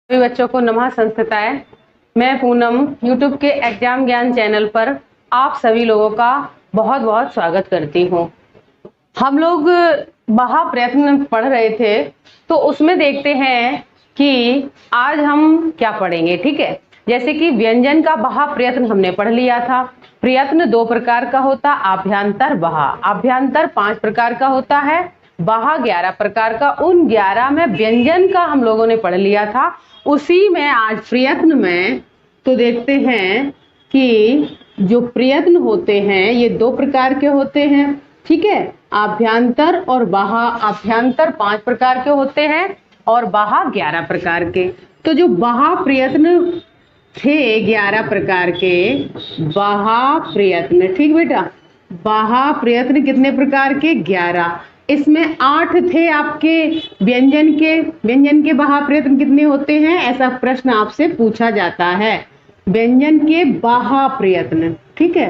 सभी बच्चों को नमः संस्कृताय। मैं पूनम यूट्यूब के एग्जाम ज्ञान चैनल पर आप सभी लोगों का बहुत बहुत स्वागत करती हूँ। हम लोग महाप्रयत्न पढ़ रहे थे, तो उसमें देखते हैं कि आज हम क्या पढ़ेंगे। ठीक है, जैसे कि व्यंजन का महाप्रयत्न हमने पढ़ लिया था। प्रयत्न 2 प्रकार का होता, आभ्यंतर बहा। आभ्यंतर 5 प्रकार का होता है, बहा 11 प्रकार का। उन 11 में व्यंजन का हम लोगों ने पढ़ लिया था। उसी में आज प्रयत्न में तो देखते हैं कि जो प्रयत्न होते हैं ये 2 प्रकार के होते हैं। ठीक है, आभ्यंतर और बाहा। आभ्यंतर 5 प्रकार के होते हैं और बाहा 11 प्रकार के। तो जो बाहा प्रयत्न थे 11 प्रकार के, बाहा प्रयत्न, ठीक बेटा, बाहा प्रयत्न कितने प्रकार के? 11। इसमें 8 थे आपके व्यंजन के। व्यंजन के बाहा प्रयत्न कितने होते हैं, ऐसा प्रश्न आपसे पूछा जाता है। व्यंजन के बाहा प्रयत्न, ठीक है,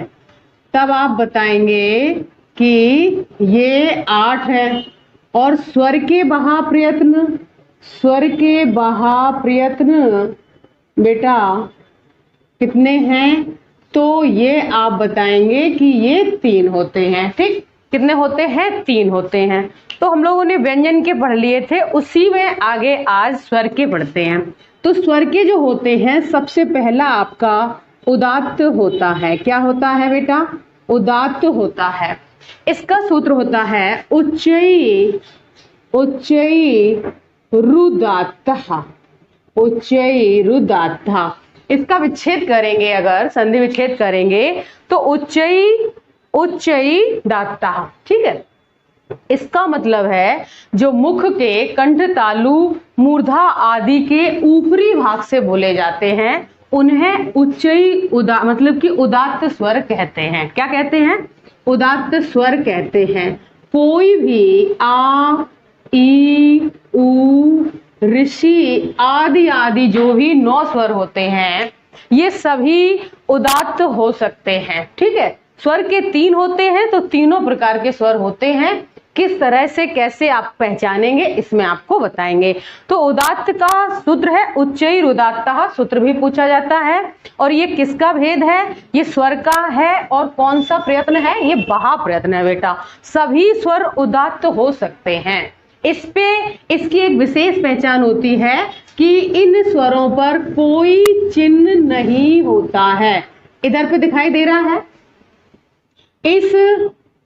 तब आप बताएंगे कि ये 8 है। और स्वर के बाहा प्रयत्न, स्वर के बाहा प्रयत्न बेटा कितने हैं? तो ये आप बताएंगे कि ये 3 होते हैं। ठीक, कितने होते हैं? 3 होते हैं। तो हम लोगों ने व्यंजन के पढ़ लिए थे, उसी में आगे आज स्वर के पढ़ते हैं। तो स्वर के जो होते हैं, सबसे पहला आपका उदात्त होता है। क्या होता है बेटा? उदात्त होता है। इसका सूत्र होता है उच्चई उच्चई रुदात्तः, उच्चई रुदात्तः। इसका विच्छेद करेंगे, अगर संधि विच्छेद करेंगे तो उच्चई उच्चई दात्तः। ठीक है, इसका मतलब है जो मुख के कंठ, तालु, मूर्धा आदि के ऊपरी भाग से बोले जाते हैं उन्हें उच्चई मतलब कि उदात्त स्वर कहते हैं। क्या कहते हैं? उदात्त स्वर कहते हैं। कोई भी आ, ई, उ, ऋषि आदि आदि जो भी 9 स्वर होते हैं, ये सभी उदात्त हो सकते हैं। ठीक है, स्वर के 3 होते हैं, तो तीनों प्रकार के स्वर होते हैं। किस तरह से, कैसे आप पहचानेंगे, इसमें आपको बताएंगे। तो उदात्त का सूत्र है उच्चई रुदात्तः। सूत्र भी पूछा जाता है। और ये किसका भेद है? ये स्वर का है। और कौन सा प्रयत्न है? ये बाहा प्रयत्न है बेटा। सभी स्वर उदात्त हो सकते हैं। इस पे इसकी एक विशेष पहचान होती है कि इन स्वरों पर कोई चिन्ह नहीं होता है। इधर पे दिखाई दे रहा है,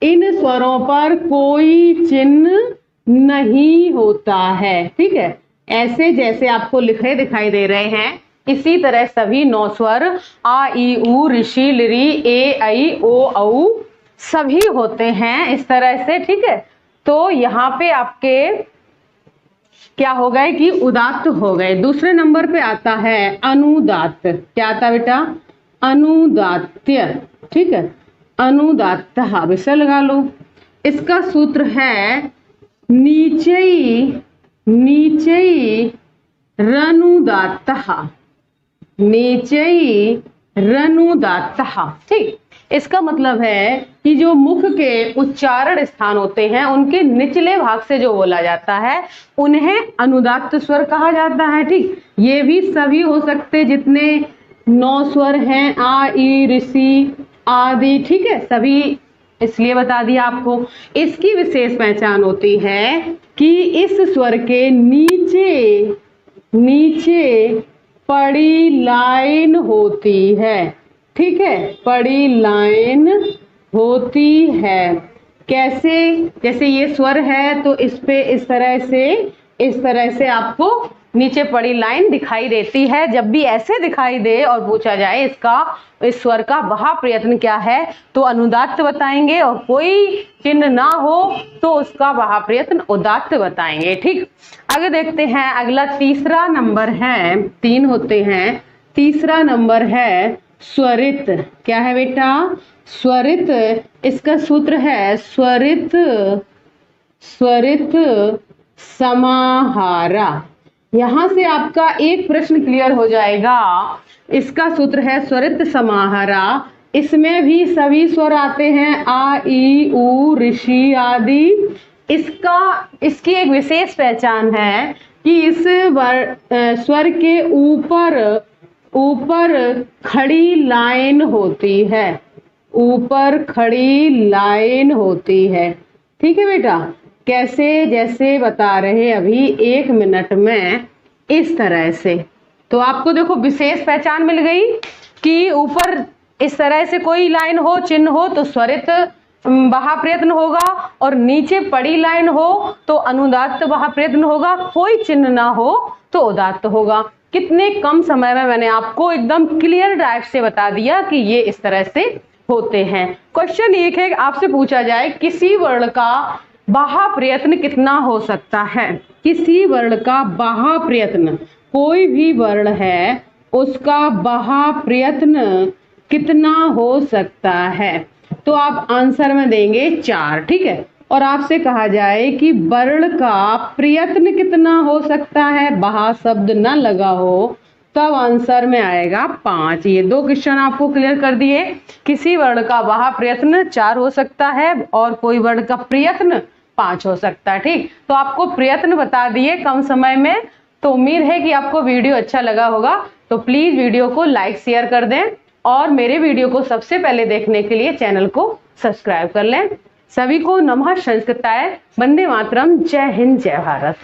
इन स्वरों पर कोई चिन्ह नहीं होता है। ठीक है, ऐसे जैसे आपको लिखे दिखाई दे रहे हैं, इसी तरह सभी 9 स्वर आ, ई, उ, ऋषि, लिरि, ए, ऐ, ओ, औ सभी होते हैं इस तरह से। ठीक है, तो यहाँ पे आपके क्या हो गए कि उदात्त हो गए। दूसरे नंबर पे आता है अनुदात्त। क्या आता है बेटा? अनुदात्य। ठीक है, अनुदात्तः, विषय लगा लो। इसका सूत्र है नीचई नीचई रनुदात्तः, नीचई रनुदात्तः। ठीक, इसका मतलब है कि जो मुख के उच्चारण स्थान होते हैं उनके निचले भाग से जो बोला जाता है उन्हें अनुदात्त स्वर कहा जाता है। ठीक, ये भी सभी हो सकते जितने 9 स्वर हैं, आ, ई, ऋषि आदि। ठीक है, सभी इसलिए बता दिया आपको। इसकी विशेष पहचान होती है कि इस स्वर के नीचे नीचे पड़ी लाइन होती है। ठीक है, पड़ी लाइन होती है। कैसे? जैसे ये स्वर है तो इस पे इस तरह से आपको नीचे पड़ी लाइन दिखाई देती है। जब भी ऐसे दिखाई दे और पूछा जाए इस स्वर का बाहा प्रयत्न क्या है, तो अनुदात्त बताएंगे। और कोई चिन्ह ना हो तो उसका बाहा प्रयत्न उदात्त बताएंगे। ठीक, आगे देखते हैं। अगला तीसरा नंबर है, 3 होते हैं। तीसरा नंबर है स्वरित। क्या है बेटा? स्वरित। इसका सूत्र है स्वरित स्वरित समाहारा। यहां से आपका एक प्रश्न क्लियर हो जाएगा। इसका सूत्र है स्वरित समाहारा। इसमें भी सभी स्वर आते हैं, आ, ई, उ, ऋषि आदि। इसकी एक विशेष पहचान है कि इस स्वर के ऊपर ऊपर खड़ी लाइन होती है, ऊपर खड़ी लाइन होती है। ठीक है बेटा, कैसे? जैसे बता रहे अभी 1 मिनट में, इस तरह से। तो आपको देखो विशेष पहचान मिल गई कि ऊपर इस तरह से कोई लाइन हो, चिन्ह हो तो स्वरित बहा प्रयत्न होगा, और नीचे पड़ी लाइन हो तो अनुदात्त बहा प्रयत्न होगा, कोई चिन्ह ना हो तो उदात्त होगा। कितने कम समय में मैंने आपको एकदम क्लियर टाइप से बता दिया कि ये इस तरह से होते हैं। क्वेश्चन एक है, आपसे पूछा जाए किसी वर्ण का बहा प्रयत्न कितना हो सकता है? किसी वर्ण का बहा प्रयत्न, कोई भी वर्ण है उसका बहा प्रयत्न कितना हो सकता है? तो आप आंसर में देंगे 4। ठीक है, और आपसे कहा जाए कि वर्ण का प्रयत्न कितना हो सकता है, बहा शब्द न लगा हो, तब आंसर में आएगा 5। ये 2 क्वेश्चन आपको क्लियर कर दिए। किसी वर्ण का बहा प्रयत्न 4 हो सकता है और कोई वर्ण का प्रयत्न 5 हो सकता है। ठीक, तो आपको प्रयत्न बता दिए कम समय में। तो उम्मीद है कि आपको वीडियो अच्छा लगा होगा। तो प्लीज वीडियो को लाइक शेयर कर दें, और मेरे वीडियो को सबसे पहले देखने के लिए चैनल को सब्सक्राइब कर लें। सभी को नमः संस्कृताय, वंदे मातरम, जय हिंद, जय भारत।